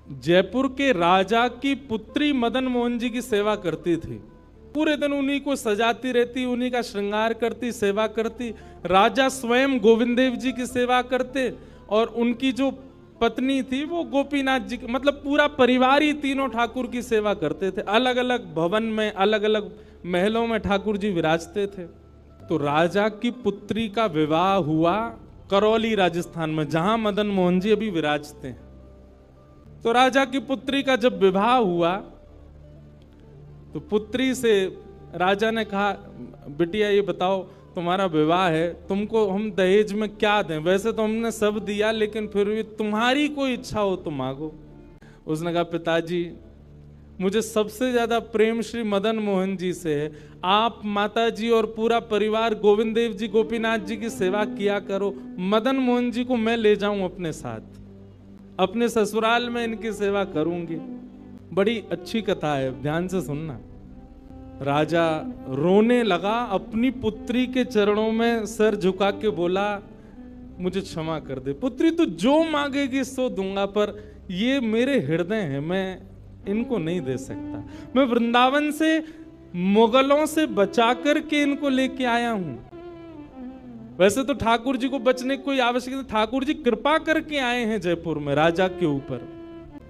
जयपुर के राजा की पुत्री मदन मोहन जी की सेवा करती थी। पूरे दिन उन्हीं को सजाती रहती, उन्हीं का श्रृंगार करती, सेवा करती। राजा स्वयं गोविंद देव जी की सेवा करते और उनकी जो पत्नी थी वो गोपीनाथ जी, मतलब पूरा परिवार ही तीनों ठाकुर की सेवा करते थे। अलग अलग भवन में, अलग अलग महलों में ठाकुर जी विराजते थे। तो राजा की पुत्री का विवाह हुआ करौली राजस्थान में, जहां मदन मोहन जी अभी विराजते हैं। तो राजा की पुत्री का जब विवाह हुआ तो पुत्री से राजा ने कहा, बिटिया ये बताओ तुम्हारा विवाह है, तुमको हम दहेज में क्या दें? वैसे तो हमने सब दिया, लेकिन फिर भी तुम्हारी कोई इच्छा हो तो मांगो। उसने कहा, पिताजी मुझे सबसे ज्यादा प्रेम श्री मदन मोहन जी से है। आप माता जी और पूरा परिवार गोविंद देव जी, गोपीनाथ जी की सेवा किया करो। मदन मोहन जी को मैं ले जाऊं अपने साथ, अपने ससुराल में इनकी सेवा करूंगी। बड़ी अच्छी कथा है, ध्यान से सुनना। राजा रोने लगा, अपनी पुत्री के चरणों में सिर झुका के बोला, मुझे क्षमा कर दे पुत्री, तू जो मांगेगी सो दूंगा, पर ये मेरे हृदय हैं, मैं इनको नहीं दे सकता। मैं वृंदावन से मुगलों से बचा करके इनको लेके आया हूं। वैसे तो ठाकुर जी को बचने की कोई आवश्यकता, ठाकुर जी कृपा करके आए हैं जयपुर में राजा के ऊपर,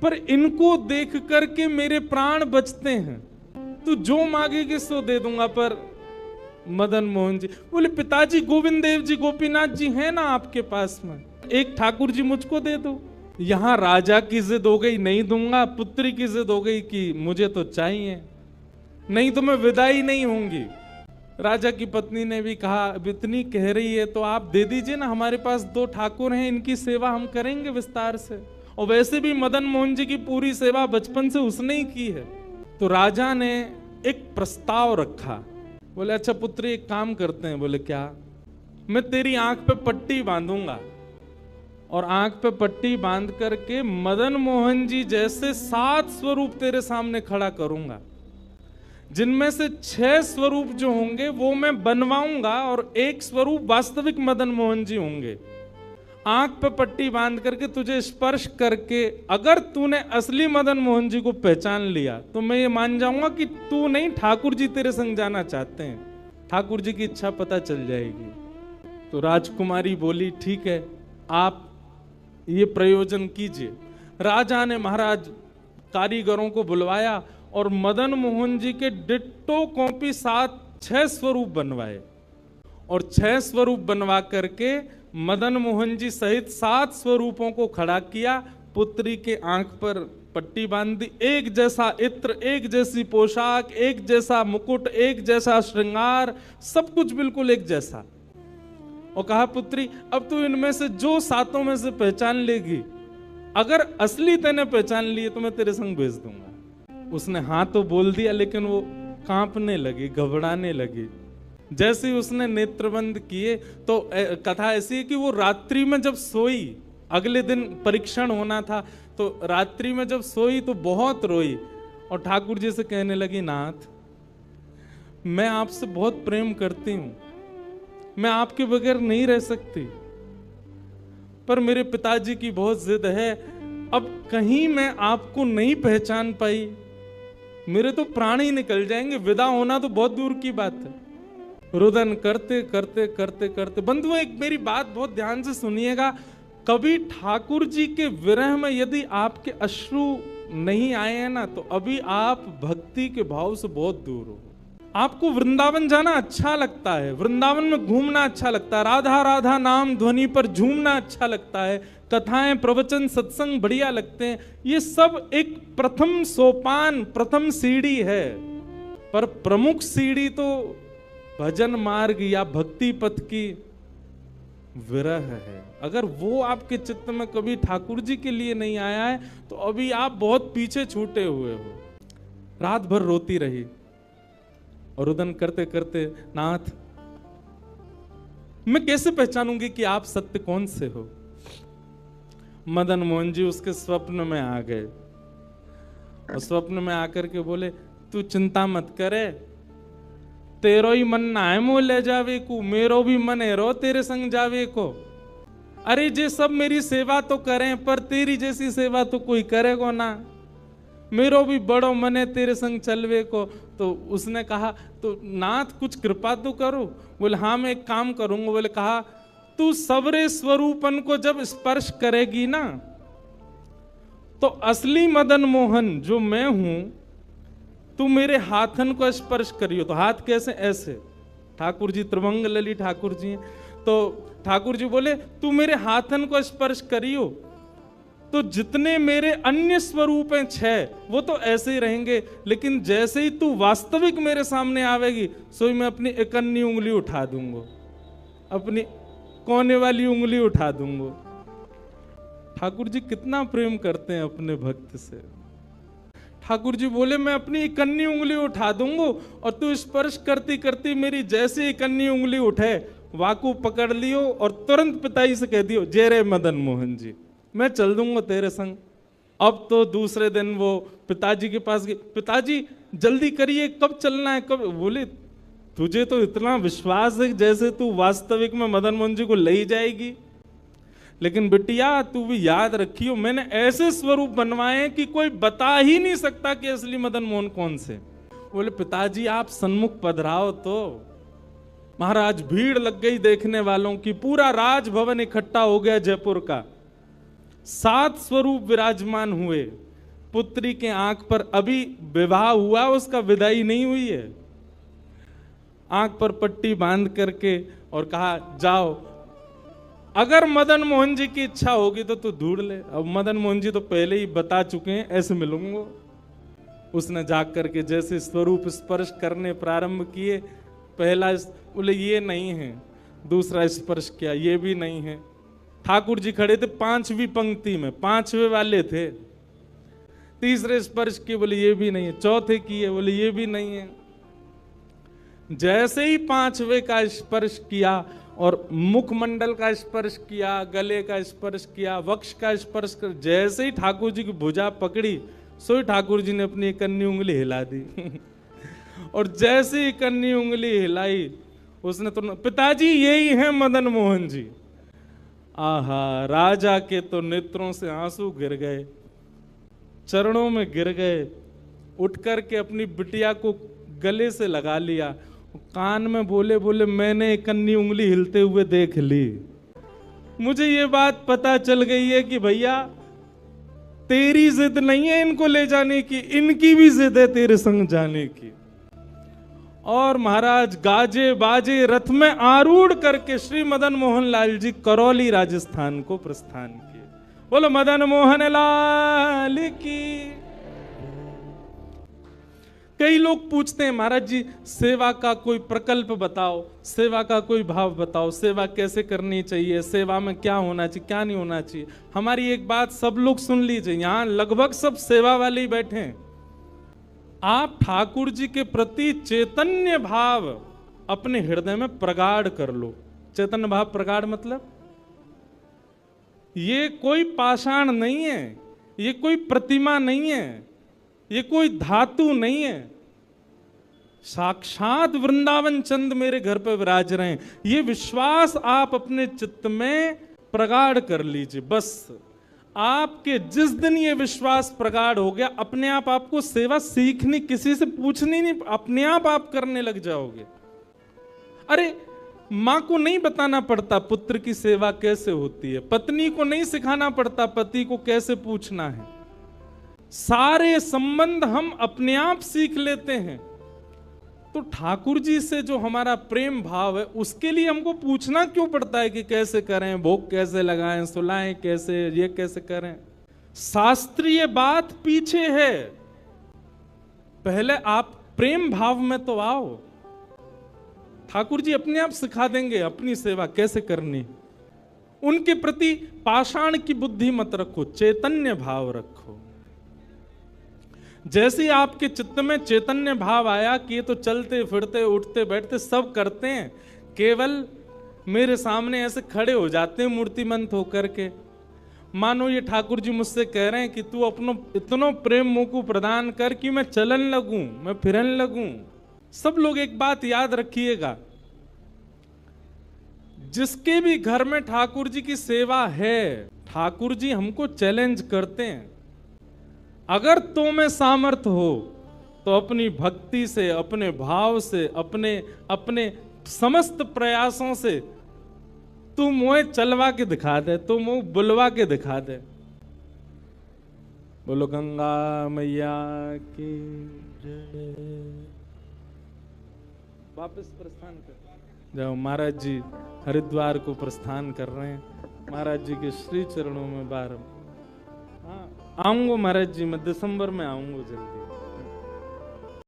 पर इनको देख करके मेरे प्राण बचते हैं। तू जो मांगेगी सो दे दूंगा। पर मदन मोहन जी बोले, पिताजी गोविंद देव जी, गोपीनाथ जी हैं ना आपके पास में, एक ठाकुर जी मुझको दे दो। यहां राजा की जिद हो गई, नहीं दूंगा। पुत्री की जिद हो गई कि मुझे तो चाहिए, नहीं तो मैं विदाई नहीं होंगी। राजा की पत्नी ने भी कहा, अब इतनी कह रही है तो आप दे दीजिए ना, हमारे पास 2 ठाकुर हैं, इनकी सेवा हम करेंगे विस्तार से। और वैसे भी मदन मोहन जी की पूरी सेवा बचपन से उसने ही की है। तो राजा ने एक प्रस्ताव रखा। बोले, अच्छा पुत्री एक काम करते हैं। बोले, क्या? मैं तेरी आंख पे पट्टी बांधूंगा और आंख पे पट्टी बांध करके मदन मोहन जी जैसे 7 स्वरूप तेरे सामने खड़ा करूंगा, जिनमें से 6 स्वरूप जो होंगे वो मैं बनवाऊंगा और 1 स्वरूप वास्तविक मदन मोहन जी होंगे। आंख पे पट्टी बांध करके तुझे स्पर्श करके अगर तूने असली मदन मोहन जी को पहचान लिया तो मैं ये मान जाऊंगा कि तू नहीं, ठाकुर जी तेरे संग जाना चाहते हैं। ठाकुर जी की इच्छा पता चल जाएगी। तो राजकुमारी बोली, ठीक है, आप ये प्रयोजन कीजिए। राजा ने महाराज कारीगरों को बुलवाया और मदन मोहन जी के डिट्टो कॉपी 6 स्वरूप बनवाए और 6 स्वरूप बनवा करके मदन मोहन जी सहित 7 स्वरूपों को खड़ा किया। पुत्री के आंख पर पट्टी बांध दी, एक जैसा इत्र, एक जैसी पोशाक, एक जैसा मुकुट, एक जैसा श्रृंगार, सब कुछ बिल्कुल एक जैसा। और कहा, पुत्री अब तू इनमें से जो 7 में से पहचान लेगी, अगर असली तूने पहचान लिए तो मैं तेरे संग भेज दूंगा। उसने हाँ तो बोल दिया, लेकिन वो कांपने लगी, घबराने लगी। जैसे ही उसने नेत्रबंद किए तो कथा ऐसी है कि वो रात्रि में जब सोई, अगले दिन परीक्षण होना था, तो रात्रि में जब सोई तो बहुत रोई और ठाकुर जी से कहने लगी, नाथ मैं आपसे बहुत प्रेम करती हूं, मैं आपके बगैर नहीं रह सकती, पर मेरे पिताजी की बहुत जिद है। अब कहीं मैं आपको नहीं पहचान पाई, मेरे तो प्राण ही निकल जाएंगे, विदा होना तो बहुत दूर की बात है। रुदन करते करते करते करते, बंधुओं एक मेरी बात बहुत ध्यान से सुनिएगा, कभी ठाकुर जी के विरह में यदि आपके अश्रु नहीं आए हैं ना, तो अभी आप भक्ति के भाव से बहुत दूर हो। आपको वृंदावन जाना अच्छा लगता है, वृंदावन में घूमना अच्छा लगता है, राधा राधा नाम ध्वनि पर झूमना अच्छा लगता है, कथाएं, प्रवचन, सत्संग बढ़िया लगते हैं। ये सब एक प्रथम सोपान, प्रथम सीढ़ी है, पर प्रमुख सीढ़ी तो भजन मार्ग या भक्ति पथ की विरह है। अगर वो आपके चित्त में कभी ठाकुर जी के लिए नहीं आया है तो अभी आप बहुत पीछे छूटे हुए हो। रात भर रोती रही और रुदन करते करते, नाथ मैं कैसे पहचानूंगी कि आप सत्य कौन से हो? मदन मोहन जी उसके स्वप्न में आ गए और स्वप्न में आकर के बोले, तू चिंता मत करे, तेरो ही मन ना है मोह ले जावे को, मेरो भी मन है रो तेरे संग जावे को। अरे जे सब मेरी सेवा तो करें, पर तेरी जैसी सेवा तो कोई करेगा ना, मेरो भी बड़ो मने तेरे संग चलवे को। तो उसने कहा तो नाथ कुछ कृपा तो करो। बोले हाँ मैं एक काम करूंगा। बोले कहा तू सबरे स्वरूपन को जब स्पर्श करेगी ना, तो असली मदन मोहन जो मैं हूं, तू मेरे हाथन को स्पर्श करियो। तो हाथ कैसे? ऐसे। ठाकुर जी त्रिभंग लली ठाकुर जी हैं। तो ठाकुर जी बोले तू मेरे हाथन को स्पर्श करियो, तो जितने मेरे अन्य स्वरूप हैं 6 वो तो ऐसे ही रहेंगे, लेकिन जैसे ही तू वास्तविक मेरे सामने आवेगी, सो मैं अपनी इकन्नी उंगली उठा दूंगा, अपनी कोने वाली उंगली उठा दूंगा। ठाकुर जी कितना प्रेम करते हैं अपने भक्त से। ठाकुर जी बोले मैं अपनी इकन्नी उंगली उठा दूंगा, और तू स्पर्श करती करती मेरी जैसी इकन्नी उंगली उठे, वाकू पकड़ लियो और तुरंत पिताजी से कह दियो जय रे मदन मोहन जी, मैं चल दूंगा तेरे संग। अब तो दूसरे दिन वो पिताजी के पास गए, पिताजी जल्दी करिए, कब चलना है, कब? बोले तुझे तो इतना विश्वास है जैसे तू वास्तविक में मदन मोहन जी को ले ही जाएगी, लेकिन बिटिया तू भी याद रखियो मैंने ऐसे स्वरूप बनवाए कि कोई बता ही नहीं सकता कि असली मदन मोहन कौन से। बोले पिताजी आप सन्मुख पधराओ। तो महाराज भीड़ लग गई देखने वालों की, पूरा राजभवन इकट्ठा हो गया जयपुर का। 7 स्वरूप विराजमान हुए। पुत्री के आंख पर अभी विवाह हुआ, उसका विदाई नहीं हुई है, आंख पर पट्टी बांध करके और कहा जाओ, अगर मदन मोहन जी की इच्छा होगी तो तू ढूंढ ले। अब मदन मोहन जी तो पहले ही बता चुके हैं ऐसे मिलूंगा। उसने जाग करके जैसे स्वरूप स्पर्श करने प्रारंभ किए, पहला बोले ये नहीं है, दूसरा स्पर्श किया, ये भी नहीं है। ठाकुर जी खड़े थे 5वीं पंक्ति में, 5वें वाले थे। तीसरे स्पर्श किए, बोले ये भी नहीं है। चौथे किए, बोले ये भी नहीं है। जैसे ही 5वें का स्पर्श किया और मुखमंडल का स्पर्श किया, गले का स्पर्श किया, वक्ष का स्पर्श कर, जैसे ही ठाकुर जी की भुजा पकड़ी, सो ही ठाकुर जी ने अपनी कन्नी उंगली हिला दी। और जैसे ही कन्नी उंगली हिलाई, उसने तो पिताजी यही है मदन मोहन जी। आहा, राजा के तो नेत्रों से आंसू गिर गए, चरणों में गिर गए, उठ करके अपनी बिटिया को गले से लगा लिया, कान में बोले बोले मैंने कन्नी उंगली हिलते हुए देख ली। मुझे ये बात पता चल गई है कि भैया तेरी जिद नहीं है इनको ले जाने की, इनकी भी जिद है तेरे संग जाने की। और महाराज गाजे बाजे रथ में आरूढ़ करके श्री मदन मोहन लाल जी करौली राजस्थान को प्रस्थान किए। बोलो मदन मोहन लाल की। कई लोग पूछते हैं महाराज जी सेवा का कोई प्रकल्प बताओ, सेवा का कोई भाव बताओ, सेवा कैसे करनी चाहिए, सेवा में क्या होना चाहिए क्या नहीं होना चाहिए। हमारी एक बात सब लोग सुन लीजिए, यहां लगभग सब सेवा वाले ही बैठे हैं। आप ठाकुर जी के प्रति चैतन्य भाव अपने हृदय में प्रगाढ़ कर लो। चैतन्य भाव प्रगाढ़ मतलब ये कोई पाषाण नहीं है, ये कोई प्रतिमा नहीं है, ये कोई धातु नहीं है, साक्षात वृंदावन चंद मेरे घर पर विराज रहे हैं। ये विश्वास आप अपने चित्त में प्रगाढ़ कर लीजिए। बस आपके जिस दिन ये विश्वास प्रगाढ़ हो गया, अपने आप आपको सेवा सीखनी, किसी से पूछनी नहीं, अपने आप करने लग जाओगे। अरे मां को नहीं बताना पड़ता पुत्र की सेवा कैसे होती है, पत्नी को नहीं सिखाना पड़ता पति को कैसे पूछना है। सारे संबंध हम अपने आप सीख लेते हैं। तो ठाकुर जी से जो हमारा प्रेम भाव है, उसके लिए हमको पूछना क्यों पड़ता है कि कैसे करें, भोग कैसे लगाएं, सुलाएं कैसे, ये कैसे करें। शास्त्रीय बात पीछे है, पहले आप प्रेम भाव में तो आओ। ठाकुर जी अपने आप सिखा देंगे अपनी सेवा कैसे करनी। उनके प्रति पाषाण की बुद्धि मत रखो, चैतन्य भाव रखो। जैसे ही आपके चित्त में चैतन्य भाव आया कि ये तो चलते फिरते उठते बैठते सब करते हैं, केवल मेरे सामने ऐसे खड़े हो जाते हैं मूर्तिमंत होकर के, मानो ये ठाकुर जी मुझसे कह रहे हैं कि तू अपनो इतनो प्रेम मुझको प्रदान कर कि मैं चलन लगूं, मैं फिरन लगूं। सब लोग एक बात याद रखिएगा, जिसके भी घर में ठाकुर जी की सेवा है, ठाकुर जी हमको चैलेंज करते हैं, अगर तो में सामर्थ हो तो अपनी भक्ति से, अपने भाव से, अपने अपने समस्त प्रयासों से तू मुझे चलवा के दिखा दे, तू मुझे बुलवा के दिखा दे। बोलो गंगा मैया की जय। वापस प्रस्थान कर जाओ। महाराज जी हरिद्वार को प्रस्थान कर रहे हैं। महाराज जी के श्री चरणों में बार आऊंगा महाराज जी, मैं दिसंबर में आऊंगा जल्दी।